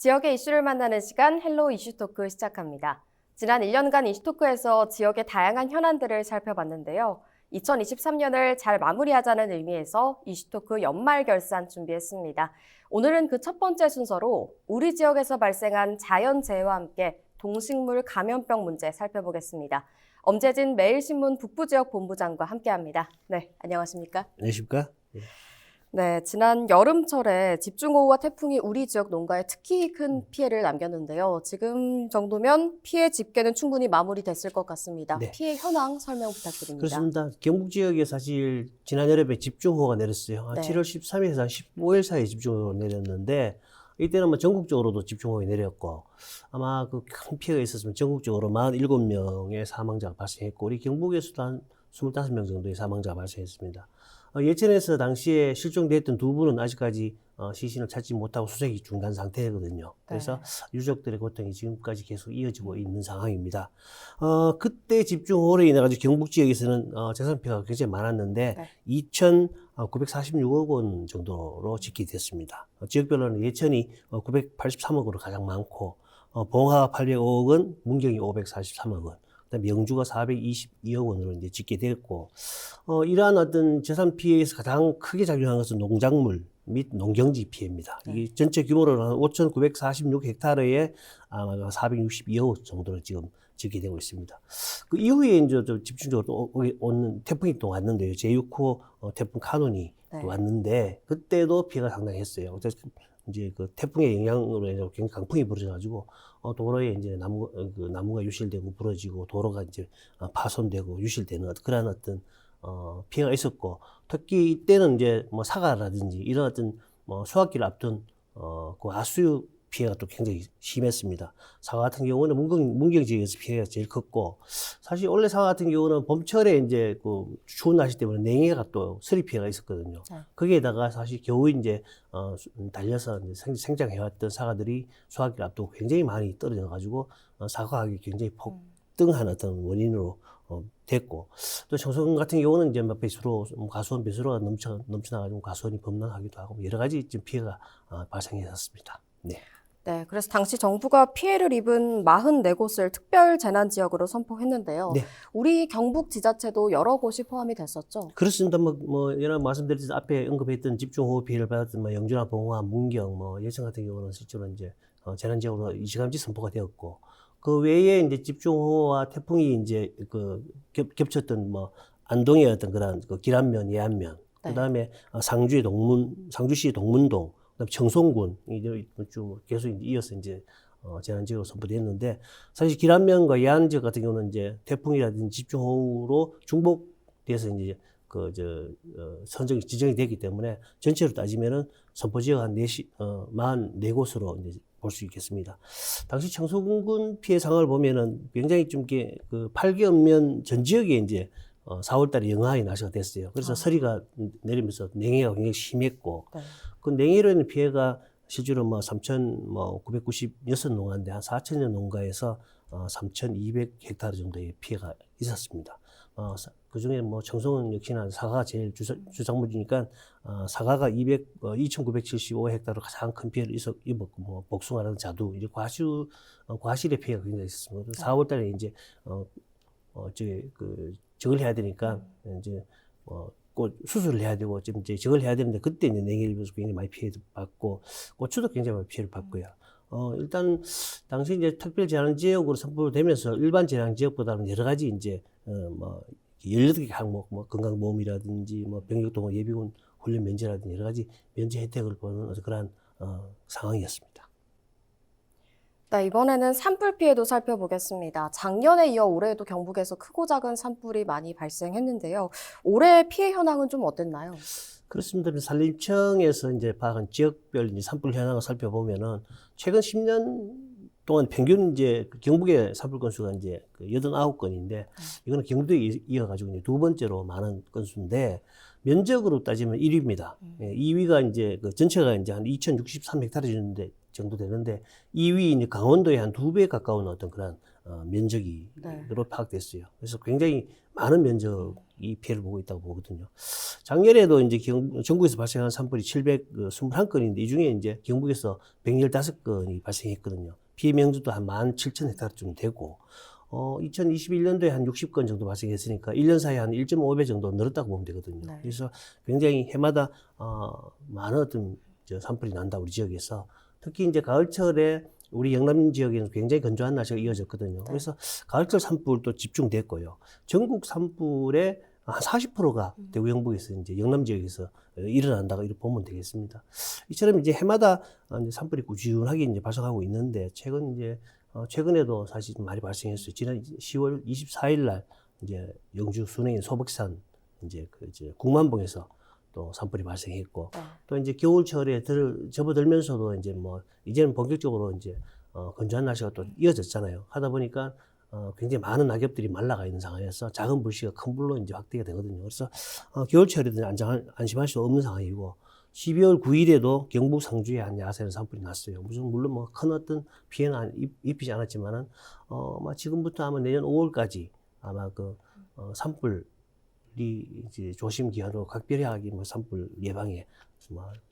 지역의 이슈를 만나는 시간 헬로 이슈토크 시작합니다. 지난 1년간 이슈토크에서 지역의 다양한 현안들을 살펴봤는데요. 2023년을 잘 마무리하자는 의미에서 이슈토크 연말 결산 준비했습니다. 오늘은 그 첫 번째 순서로 우리 지역에서 발생한 자연재해와 함께 동식물 감염병 문제 살펴보겠습니다. 엄재진 매일신문 북부지역 본부장과 함께합니다. 네, 안녕하십니까? 안녕하십니까? 네, 지난 여름철에 집중호우와 태풍이 우리 지역 농가에 특히 큰 피해를 남겼는데요. 지금 정도면 피해 집계는 충분히 마무리됐을 것 같습니다. 네. 피해 현황 설명 부탁드립니다. 그렇습니다. 경북 지역에 사실 지난 여름에 집중호우가 내렸어요. 네. 7월 13일에서 한 15일 사이에 집중호우가 내렸는데 이때는 뭐 전국적으로도 집중호우가 내렸고 아마 그 큰 피해가 있었으면 전국적으로 47명의 사망자가 발생했고 우리 경북에서도 한 25명 정도의 사망자가 발생했습니다. 예천에서 당시에 실종됐던 두 분은 아직까지 시신을 찾지 못하고 수색이 중단 상태거든요. 그래서 유족들의 고통이 지금까지 계속 이어지고 있는 상황입니다. 그때 집중호우로 인해 가지고 경북 지역에서는 재산 피해가 굉장히 많았는데 2,946억 원 정도로 집계됐습니다. 지역별로는 예천이 983억으로 가장 많고 봉화가 805억 원, 문경이 543억 원. 그다음에 영주가 422억 원으로 이제 집계됐고, 이러한 어떤 재산 피해에서 가장 크게 작용한 것은 농작물 및 농경지 피해입니다. 이게 전체 규모로는 한 5,946헥타르에 아마 462억 원 정도로 지금 집계되고 있습니다. 그 이후에 이제 좀 집중적으로 또 오는 태풍이 또 왔는데요. 제6호 태풍 카눈이 또 왔는데, 그때도 피해가 상당했어요. 그래서 이제 그 태풍의 영향으로 해서 굉장히 강풍이 불어져가지고 도로에 이제 나무가 유실되고 부러지고 도로가 이제 파손되고 유실되는 그러한 어떤 피해가 있었고 특히 이때는 이제 뭐 사과라든지 이런 어떤 뭐 수확기를 앞둔 그 아수유 피해가 또 굉장히 심했습니다. 사과 같은 경우는 문경 지역에서 피해가 제일 컸고 사실 원래 사과 같은 경우는 봄철에 이제 그 추운 날씨 때문에 냉해가 또 서리 피해가 있었거든요. 거기에다가 사실 겨우 이제 달려서 이제 생장해왔던 사과들이 수확기를 앞두고 굉장히 많이 떨어져 가지고 사과 가격이 굉장히 폭등한 어떤 원인으로 됐고 또 청소년 같은 경우는 이제 막 배수로 가수원 배수로가 넘쳐나가지고 가수원이 범람하기도 하고 여러 가지 지금 피해가 발생했었습니다. 네. 네, 그래서 당시 정부가 피해를 입은 44곳을 특별 재난 지역으로 선포했는데요. 네. 우리 경북 지자체도 여러 곳이 포함이 됐었죠. 그렇습니다. 여러 말씀드렸듯이 앞에 언급했던 집중호우 피해를 받았던 영주나 봉화, 문경, 예천 같은 경우는 실제로 이제 재난 지역으로 이시감지 선포가 되었고 그 외에 이제 집중호우와 태풍이 이제 겹쳤던 안동의 어떤 그런 길안면, 예안면, 그다음에 상주시 동문동, 그다음 청송군 이제 쭉 계속 이어서 이제 재난지역으로 선포됐는데 사실 길안면과 예안 지역 같은 경우는 이제 태풍이라든지 집중호우로 중복돼서 이제 선정이 지정이 됐기 때문에 전체로 따지면은 선포지역 한 44곳으로 이제 볼 수 있겠습니다. 당시 청송군 피해 상황을 보면은 굉장히 좀 그 8개읍면 전 지역에 이제 4월 달에 영하의 날씨가 됐어요. 그래서 서리가 내리면서 냉해가 굉장히 심했고, 그 냉해로 인한 피해가 실제로 3,996 농가인데 한 4,000여 농가에서 3,200헥타르 정도의 피해가 있었습니다. 그 중에 청송은 역시나 사과가 제일 주작물이니까 사과가 2,975헥타르로 가장 큰 피해를 입었고, 복숭아라든 자두, 이제 과실의 피해가 굉장히 있었습니다. 4월 달에 이제 적을 해야 되니까 이제 꼭 수술을 해야 되고 지금 이제 적을 해야 되는데 그때 이제 냉해를 입어서 굉장히 많이 피해를 받고 고추도 굉장히 많이 피해를 받고요. 일단 당시 이제 특별 재난 지역으로 선포되면서 일반 재난 지역보다는 여러 가지 이제 18개 항목 건강보험이라든지 병력동원 예비군 훈련 면제라든지 여러 가지 면제 혜택을 보는 그러한 상황이었습니다. 네, 이번에는 산불 피해도 살펴보겠습니다. 작년에 이어 올해에도 경북에서 크고 작은 산불이 많이 발생했는데요. 올해 피해 현황은 좀 어땠나요? 그렇습니다. 산림청에서 이제 파악한 지역별 이제 산불 현황을 살펴보면은 최근 10년 동안 평균 이제 경북의 산불 건수가 이제 89건인데 이거는 경북에 이어가지고 이제 두 번째로 많은 건수인데 면적으로 따지면 1위입니다. 2위가 이제 전체가 이제 한 2,063헥타르 정도 되는데 2위 이제 강원도의 한 2배 가까운 어떤 그런 면적이로 파악됐어요. 그래서 굉장히 많은 면적이 피해를 보고 있다고 보거든요. 작년에도 이제 전국에서 발생한 산불이 721건인데 이 중에 이제 경북에서 115건이 발생했거든요. 피해 면적도 한 17,000헥타르쯤 되고 2021년도에 한 60건 정도 발생했으니까 1년 사이에 한 1.5배 정도 늘었다고 보면 되거든요. 네. 그래서 굉장히 해마다 많은 어떤 산불이 난다 우리 지역에서. 특히 이제 가을철에 우리 영남 지역에는 굉장히 건조한 날씨가 이어졌거든요. 그래서 가을철 산불도 집중됐고요. 전국 산불의 한 40%가 대구 영북에서 이제 영남 지역에서 일어난다고 이렇게 보면 되겠습니다. 이처럼 이제 해마다 이제 산불이 꾸준하게 이제 발생하고 있는데 최근에도 사실 많이 발생했어요. 지난 10월 24일 날 이제 영주 순회인 소백산 이제 국만봉에서 또 산불이 발생했고 또 이제 겨울철에 접어들면서도 이제는 본격적으로 이제 건조한 날씨가 또 이어졌잖아요. 하다 보니까 굉장히 많은 낙엽들이 말라가 있는 상황에서 작은 불씨가 큰 불로 이제 확대가 되거든요. 그래서 겨울철에도 안심할 수 없는 상황이고 12월 9일에도 경북 상주에 한 야산에서 산불이 났어요. 물론 뭐 큰 어떤 피해는 입히지 않았지만은 지금부터 아마 내년 5월까지 아마 산불이 이제 조심 기한으로 각별하게 산불 예방에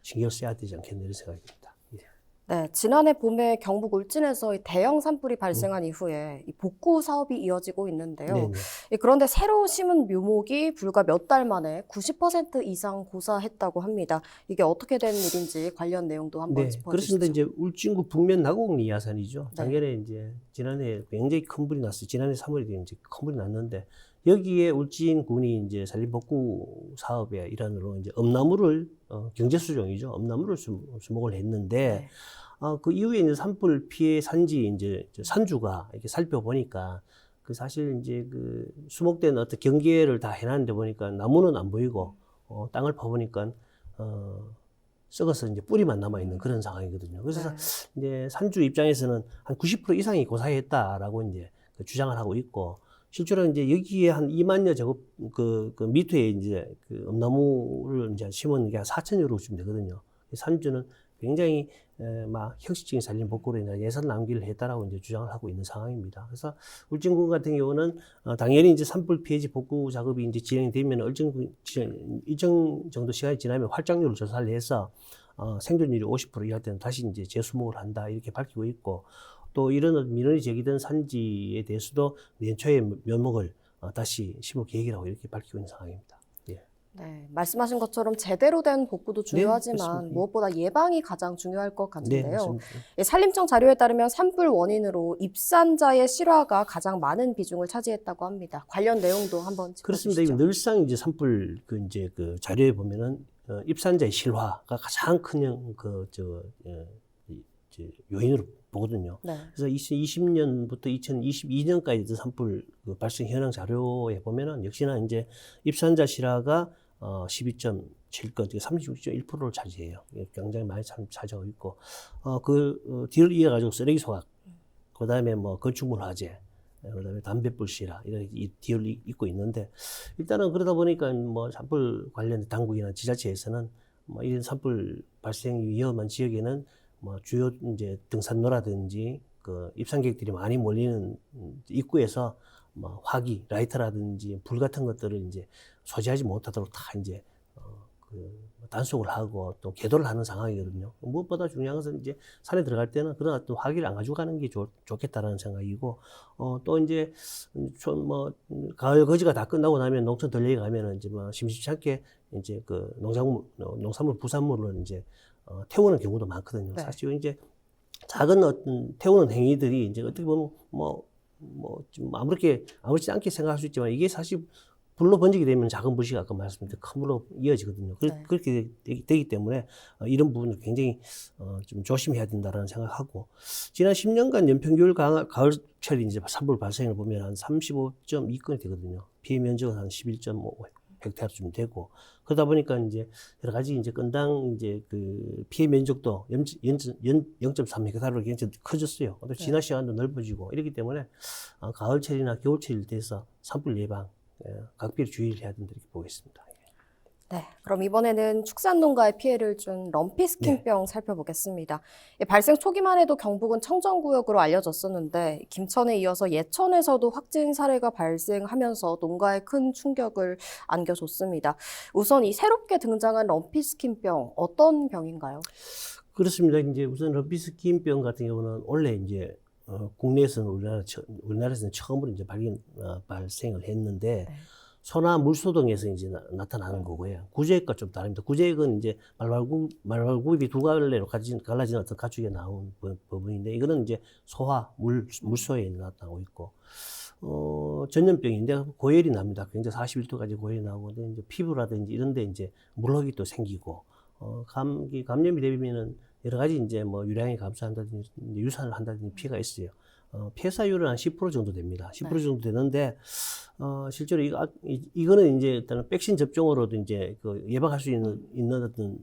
신경 써야 되지 않겠나 이런 생각이 듭니다. 예. 네, 지난해 봄에 경북 울진에서 이 대형 산불이 발생한 이후에 이 복구 사업이 이어지고 있는데요. 네네. 그런데 새로 심은 묘목이 불과 몇 달 만에 90% 이상 고사했다고 합니다. 이게 어떻게 된 일인지 관련 내용도 한번 짚어주시죠. 그렇습니다. 이제 울진구 북면 나곡리 야산이죠. 네. 작년에 지난해 굉장히 큰 불이 났어요. 지난해 3월에 이제 큰 불이 났는데 여기에 울진군이 이제 산림복구 사업의 일환으로 이제 엄나무를 경제수종이죠. 엄나무를 수목을 했는데 그 이후에 이제 산불 피해 산지 이제 산주가 이렇게 살펴보니까 사실 이제 수목된 어떤 경계를 다 해놨는데 보니까 나무는 안 보이고 땅을 파보니까 썩어서 이제 뿌리만 남아 있는 그런 상황이거든요. 그래서 이제 산주 입장에서는 한 90% 이상이 고사했다라고 이제 주장을 하고 있고 실제로 이제 여기에 한 2만여 제곱 미터에 이제 엄나무를 이제 심은 게 한 4천여 그루쯤 되거든요. 산주는 굉장히 막 형식적인 산림 복구로 인해 예산 낭비를 했다라고 이제 주장을 하고 있는 상황입니다. 그래서 울진군 같은 경우는 당연히 이제 산불 피해지 복구 작업이 이제 진행이 되면 일정 정도 시간이 지나면 활장률을 조사를 해서 생존율이 50% 이하 때는 다시 이제 재수목을 한다 이렇게 밝히고 있고 또 이런 민원이 제기된 산지에 대해서도年초에 묘목을 다시 심을 계획이라고 이렇게 밝히고 있는 상황입니다. 예. 네, 말씀하신 것처럼 제대로 된 복구도 중요하지만 무엇보다 예방이 가장 중요할 것 같은데요. 산림청 자료에 따르면 산불 원인으로 입산자의 실화가 가장 많은 비중을 차지했다고 합니다. 관련 내용도 한번 짚어주시죠. 그렇습니다. 늘상 이제 산불 자료에 보면은 입산자의 실화가 가장 큰 요인으로 보거든요. 그래서 2020년부터 2022년까지 산불 발생 현황 자료에 보면은 역시나 이제 입산자 실화가 12.7건, 36.1%를 차지해요. 굉장히 많이 차지하고 있고, 뒤를 이어가지고 쓰레기 소각, 그 다음에 건축물 화재, 그 다음에 담뱃불 실화, 이런 뒤를 잇고 있는데, 일단은 그러다 보니까 산불 관련 당국이나 지자체에서는 이런 산불 발생 위험한 지역에는 주요 이제 등산로라든지 입산객들이 많이 몰리는 입구에서 화기, 라이터라든지 불 같은 것들을 이제 소지하지 못하도록 다 이제 단속을 하고 또 계도를 하는 상황이거든요. 무엇보다 중요한 것은 이제 산에 들어갈 때는 그런 어떤 화기를 안 가지고 가는 게 좋겠다라는 생각이고 또 이제 가을 거지가 다 끝나고 나면 농촌 들레에 가면은 이제 심심치 않게 이제 농산물, 부산물을 이제 태우는 경우도 많거든요. 사실 이제 작은 어떤 태우는 행위들이 이제 어떻게 보면 좀 아무렇지 않게 생각할 수 있지만 이게 사실 불로 번지게 되면 작은 불씨가 아까 말씀드린 큰 불로 이어지거든요. 그렇게 되기 때문에 이런 부분을 굉장히 좀 조심해야 된다라는 생각하고 지난 10년간 연평균 가을철 이제 산불 발생을 보면 한 35.2건이 되거든요. 피해 면적은 한 11.5 헥타르쯤 되고 그러다 보니까 이제 여러 가지 이제 건당 이제 피해 면적도 0.3 헥타르로 굉장히 커졌어요. 또 진화 시간도 넓어지고 이렇기 때문에 가을철이나 겨울철일 때에서 산불 예방 각별히 주의를 해야 된다 이렇게 보겠습니다. 네, 그럼 이번에는 축산농가에 피해를 준 럼피스킨병 살펴보겠습니다. 발생 초기만 해도 경북은 청정구역으로 알려졌었는데 김천에 이어서 예천에서도 확진 사례가 발생하면서 농가에 큰 충격을 안겨줬습니다. 우선 이 새롭게 등장한 럼피스킨병 어떤 병인가요? 그렇습니다. 이제 우선 럼피스킨병 같은 경우는 원래 이제 국내에서는 우리나라에서는 처음으로 이제 발생을 했는데 네. 소나 물소 등에서 이제 나타나는 거고요. 구제액과 좀 다릅니다. 구제액은 이제 말발굽이 두 갈래로 갈라진 어떤 가축에 나온 부분인데 이거는 이제 소화, 물소에 나타나고 있고, 전염병인데 고열이 납니다. 굉장히 41도까지 고열이 나오고, 이제 피부라든지 이런 데 이제 물혹이 또 생기고, 감염이 되면은 여러 가지 이제 뭐 유량이 감소한다든지 유산을 한다든지 피해가 있어요. 폐사율은 한 10% 정도 됩니다. 10% 정도 되는데, 실제로 이거는 이제 일단은 백신 접종으로도 이제 그 예방할 수 있는 어떤,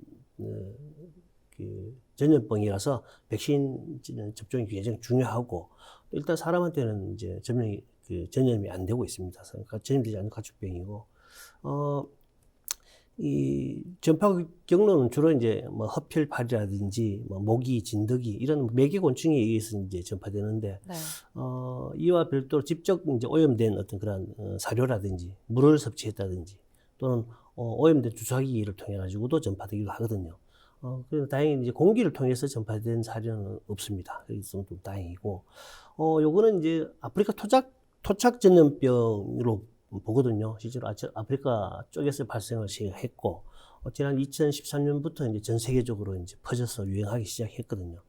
그 전염병이라서 백신 접종이 굉장히 중요하고, 일단 사람한테는 이제 전염이 안 되고 있습니다. 그러니까 전염되지 않는 가축병이고, 이 전파 경로는 주로 이제 뭐 흡혈파리라든지 뭐 모기, 진드기 이런 매개곤충에 의해서 이제 전파되는데, 네. 이와 별도로 직접 이제 오염된 어떤 그런 사료라든지 물을 섭취했다든지 또는 오염된 주사기를 통해 가지고도 전파되기도 하거든요. 그래서 다행히 이제 공기를 통해서 전파된 사료는 없습니다. 그래서 좀 다행이고, 요거는 이제 아프리카 토착 전염병으로 보거든요. 실제로 아프리카 쪽에서 발생을 시작했고, 지난 2013년부터 이제 전 세계적으로 이제 퍼져서 유행하기 시작했거든요.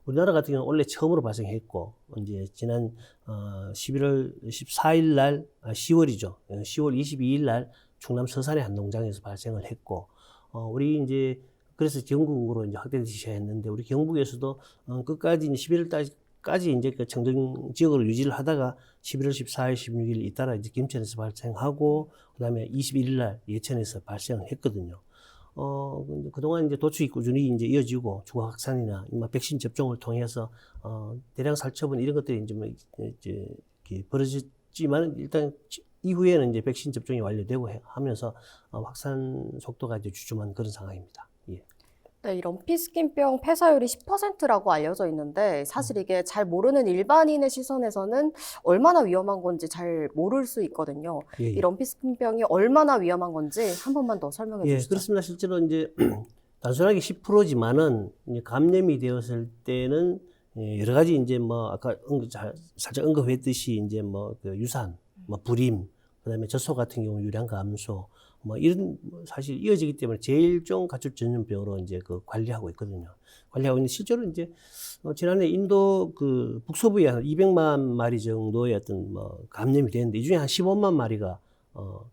우리나라 같은 경우는 원래 처음으로 발생했고, 이제 지난 11월 14일 날, 10월이죠. 10월 22일 날 충남 서산의 한 농장에서 발생을 했고, 우리 이제 그래서 경북으로 이제 확대되기 시작했는데, 우리 경북에서도 끝까지 이제 11월 달까지 이제 그 청정 지역으로 유지를 하다가 11월 14일, 16일 잇따라 이제 김천에서 발생하고, 그다음에 21일 날 예천에서 발생을 했거든요. 근데 그동안 이제 도축이 꾸준히 이제 이어지고, 추가 확산이나 백신 접종을 통해서, 대량 살처분 이런 것들이 이제 이렇게 벌어졌지만, 일단 이후에는 이제 백신 접종이 완료되고 하면서, 확산 속도가 이제 주춤한 그런 상황입니다. 예. 네, 이 럼피스킨병 폐사율이 10%라고 알려져 있는데 사실 이게 잘 모르는 일반인의 시선에서는 얼마나 위험한 건지 잘 모를 수 있거든요. 예, 이 예. 럼피스킨병이 얼마나 위험한 건지 한 번만 더 설명해 예, 주시죠. 그렇습니다. 실제로 이제 단순하게 10%지만은 감염이 되었을 때는 여러 가지 이제 뭐 아까 살짝 언급했듯이 이제 뭐 그 유산, 뭐 불임, 그다음에 젖소 같은 경우 유량 감소, 뭐 이런 사실 이어지기 때문에 제일종 가축 전염병으로 이제 그 관리하고 있거든요. 관리하고 있는데 실제로 이제 지난해 인도 그 북서부에 한 200만 마리 정도의 어떤 뭐 감염이 됐는데 이 중에 한 15만 마리가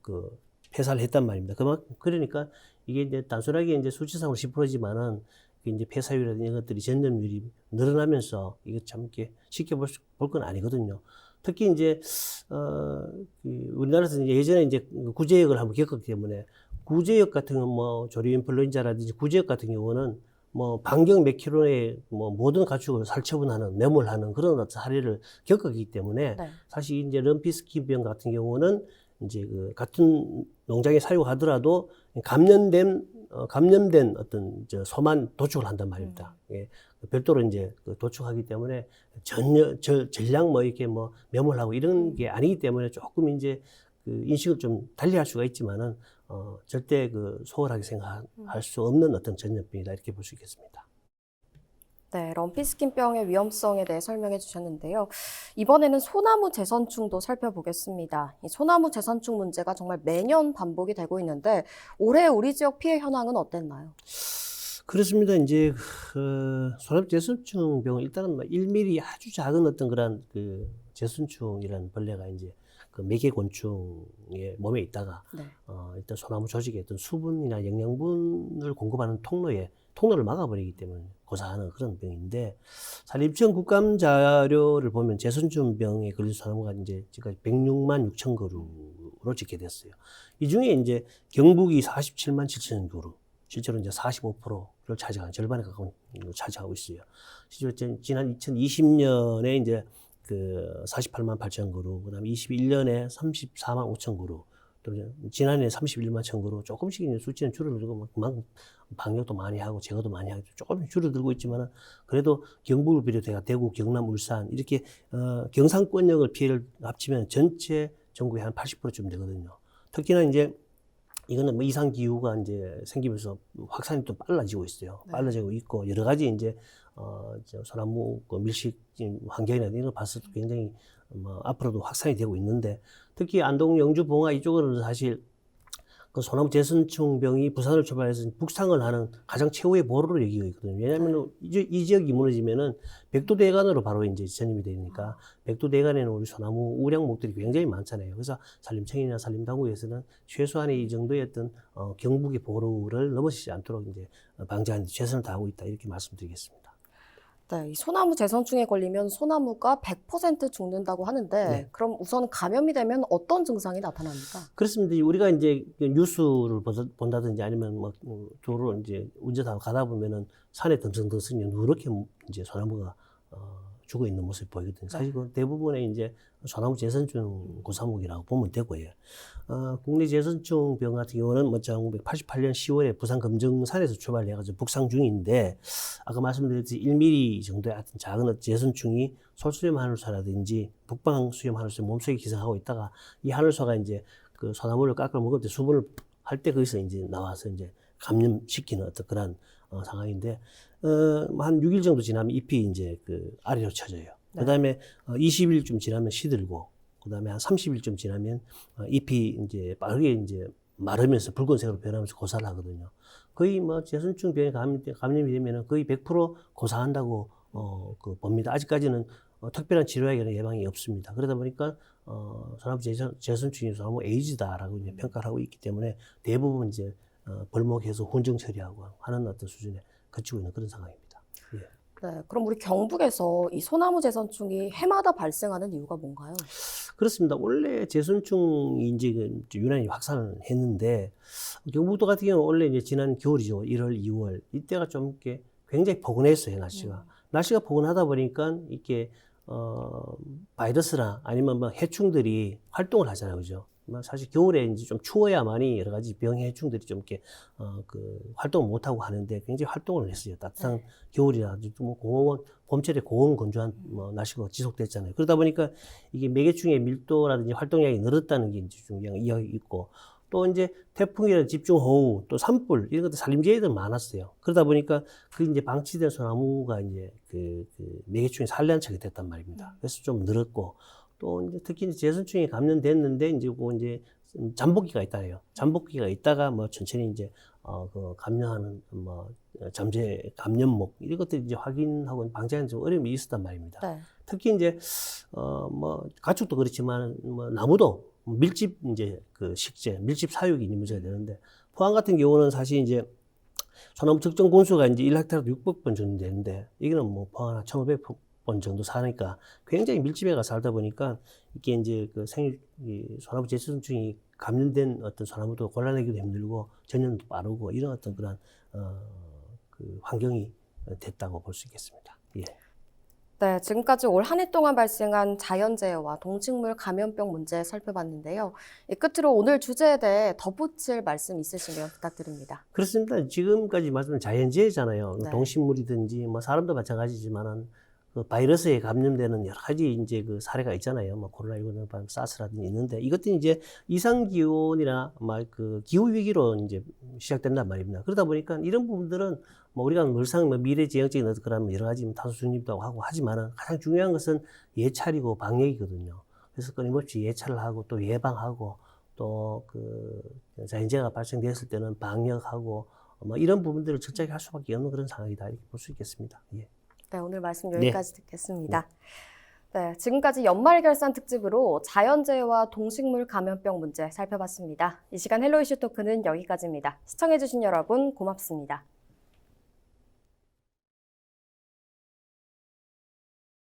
그 폐사를 했단 말입니다. 그러니까 이게 이제 단순하게 이제 수치상으로 10%지만은 이제 폐사율이라든지 이런 것들이 전염률이 늘어나면서 이거 참 이렇게 쉽게 볼 건 아니거든요. 특히 이제 우리나라에서 이제 예전에 이제 구제역을 한번 겪었기 때문에 구제역 같은 경우 뭐 조류 인플루엔자라든지 구제역 같은 경우는 뭐 반경 몇 킬로에 뭐 모든 가축을 살처분하는 매몰하는 그런 어떤 사례를 겪었기 때문에 네. 사실 이제 럼피스킨병 같은 경우는 이제 그 같은 농장에 사육하더라도 감염된 어떤 소만 도축을 한단 말입니다. 예. 별도로 이제 그 도축하기 때문에 전량 뭐 이렇게 뭐 매몰하고 이런 게 아니기 때문에 조금 이제 그 인식을 좀 달리 할 수가 있지만은 절대 그 소홀하게 생각할 수 없는 어떤 전염병이다 이렇게 볼 수 있겠습니다. 네, 럼피스킨병의 위험성에 대해 설명해 주셨는데요. 이번에는 소나무 재선충도 살펴보겠습니다. 이 소나무 재선충 문제가 정말 매년 반복이 되고 있는데 올해 우리 지역 피해 현황은 어땠나요? 그렇습니다. 이제 소나무 재선충병은 일단은 1mm 아주 작은 어떤 그런 그 재선충이라는 벌레가 이제 그 매개곤충의 몸에 있다가 네. 일단 소나무 조직에 어떤 수분이나 영양분을 공급하는 통로를 막아버리기 때문에 고사하는 그런 병인데, 사실 입천 국감 자료를 보면 재선충병에 걸린 소나무가 이제 지금까지 106만 6천 그루로 집계됐어요. 이 중에 이제 경북이 47만 7천 그루, 실제로 이제 45%를 차지하는 절반에 가까운 걸 차지하고 있어요. 실제로 지난 2020년에 이제 그 48만 8천 그루, 그다음에 21년에 34만 5천 그루 또 지난해 31만 청구로 조금씩 이제 수치는 줄어들고 그만큼 방역도 많이 하고 제거도 많이 하고 조금씩 줄어들고 있지만은 그래도 경북을 비롯해 대구, 경남, 울산 이렇게 경상권역을 피해를 합치면 전체 전국의 한 80%쯤 되거든요. 특히나 이제 이거는 뭐 이상 기후가 이제 생기면서 확산이 또 빨라지고 있어요. 빨라지고 있고 여러 가지 이제 소나무 그 밀식 환경이나 이런 걸 봤을 때 굉장히 뭐 앞으로도 확산이 되고 있는데 특히 안동, 영주, 봉화 이쪽으로는 사실 그 소나무 재선충병이 부산을 출발해서 북상을 하는 가장 최후의 보루로 여기고 있거든요. 왜냐하면 이 지역이 무너지면은 백두대간으로 바로 이제 전염이 되니까 백두대간에는 우리 소나무 우량목들이 굉장히 많잖아요. 그래서 산림청이나 산림당국에서는 최소한의 이 정도의 어떤 경북의 보루를 넘어서지 않도록 이제 방지하는 데 최선을 다하고 있다 이렇게 말씀드리겠습니다. 네, 이 소나무 재선충에 걸리면 소나무가 100% 죽는다고 하는데 네. 그럼 우선 감염이 되면 어떤 증상이 나타납니까? 그렇습니다. 우리가 이제 뉴스를 본다든지 아니면 뭐 도로 이제 운전하고 가다 보면은 산에 듬성듬성 누렇게 이제 소나무가 죽어 있는 모습이 보이거든요. 사실 그 대부분의 이제 소나무 재선충 고사목이라고 보면 되고요. 국내 재선충 병 같은 경우는 뭐 1988년 10월에 부산 금정산에서 출발해가지고 북상 중인데 아까 말씀드렸듯이 1mm 정도의 하여튼 작은 재선충이 솔수염 하늘소라든지 북방 수염 하늘소 몸속에 기생하고 있다가 이 하늘소가 이제 그 소나무를 깎아 먹을 때 수분을 할 때 거기서 이제 나와서 이제 감염시키는 어떤 그런 상황인데 한 6일 정도 지나면 잎이 이제 그 아래로 쳐져요. 네. 그다음에 20일쯤 지나면 시들고 그다음에 한 30일쯤 지나면 잎이 이제 빠르게 이제 마르면서 붉은색으로 변하면서 고사를 하거든요. 거의 뭐 재선충 병에 감염이 되면은 거의 100% 고사한다고 그 봅니다. 아직까지는 특별한 치료약이나 예방이 없습니다. 그러다 보니까 소나무 재선충이 소나무 에이즈다라고 이제 평가를 하고 있기 때문에 대부분 이제 벌목해서 혼정 처리하고 하는 어떤 수준에 거치고 있는 그런 상황입니다. 예. 네, 그럼 우리 경북에서 이 소나무 재선충이 해마다 발생하는 이유가 뭔가요? 그렇습니다. 원래 재선충이 이제 유난히 확산을 했는데 경북도 같은 경우는 원래 이제 지난 겨울이죠. 1월, 2월 이때가 좀 이렇게 굉장히 포근했어요, 날씨가. 날씨가 포근하다 보니까 이렇게 바이러스나 아니면 뭐 해충들이 활동을 하잖아요, 그죠? 사실 겨울에 이제 좀 추워야만이 여러 가지 병 해충들이 좀 이렇게 그 활동을 못 하고 하는데 굉장히 활동을 했어요. 따뜻한 겨울이라든지 뭐 고온 봄철에 고온 건조한 뭐 날씨가 지속됐잖아요. 그러다 보니까 이게 매개충의 밀도라든지 활동량이 늘었다는 게 이제 중요한 이야기 있고 또 이제 태풍이나 집중호우 또 산불 이런 것들 산림재해들 많았어요. 그러다 보니까 그 이제 방치된 소나무가 이제 그 매개충의 산란처가 됐단 말입니다. 그래서 좀 늘었고 또 이제 특히 이제 재선충에 감염됐는데 이제 그 이제 잠복기가 있다요. 잠복기가 있다가 뭐 천천히 이제 그 감염하는 뭐 잠재 감염목 이런 것들이 이제 확인하고 방지하는 좀 어려움이 있었단 말입니다. 네. 특히 이제 뭐 가축도 그렇지만 뭐 나무도 밀집 이제 그 식재, 밀집 사육이 문제가 되는데 포항 같은 경우는 사실 이제 소나무 적정 본수가 이제 1헥타르 600번 정도 되는데 이거는 뭐 포항 한 1,500번 정도 사니까 굉장히 밀집해가 살다 보니까 이게 이제 그 소나무 재선충이 감염된 어떤 소나무도 골라내기도 힘들고 전염도 빠르고 이런 어떤 그런 그 환경이 됐다고 볼 수 있겠습니다. 예. 네, 지금까지 올 한 해 동안 발생한 자연재해와 동식물 감염병 문제 살펴봤는데요. 이 끝으로 오늘 주제에 대해 덧붙일 말씀 있으시면 부탁드립니다. 그렇습니다. 지금까지 말씀드린 자연재해잖아요. 네. 동식물이든지 뭐 사람도 마찬가지지만은 그 바이러스에 감염되는 여러 가지 이제 그 사례가 있잖아요. 뭐 코로나19는 사스라든지 있는데 이것들이 이제 이상 기온이나 막 그 기후 위기로 이제 시작된단 말입니다. 그러다 보니까 이런 부분들은 뭐 우리가 늘상 뭐 미래지향적인 어떤 그런 여러 가지 탄소 중립도 하고 하지만은 가장 중요한 것은 예찰이고 방역이거든요. 그래서 끊임없이 예찰을 하고 또 예방하고 또 그 자연재해가 발생됐을 때는 방역하고 뭐 이런 부분들을 철저히 할 수밖에 없는 그런 상황이다 이렇게 볼 수 있겠습니다. 예. 네, 오늘 말씀 여기까지 듣겠습니다. 네, 지금까지 연말결산 특집으로 자연재해와 동식물 감염병 문제 살펴봤습니다. 이 시간 헬로 이슈 토크는 여기까지입니다. 시청해주신 여러분 고맙습니다.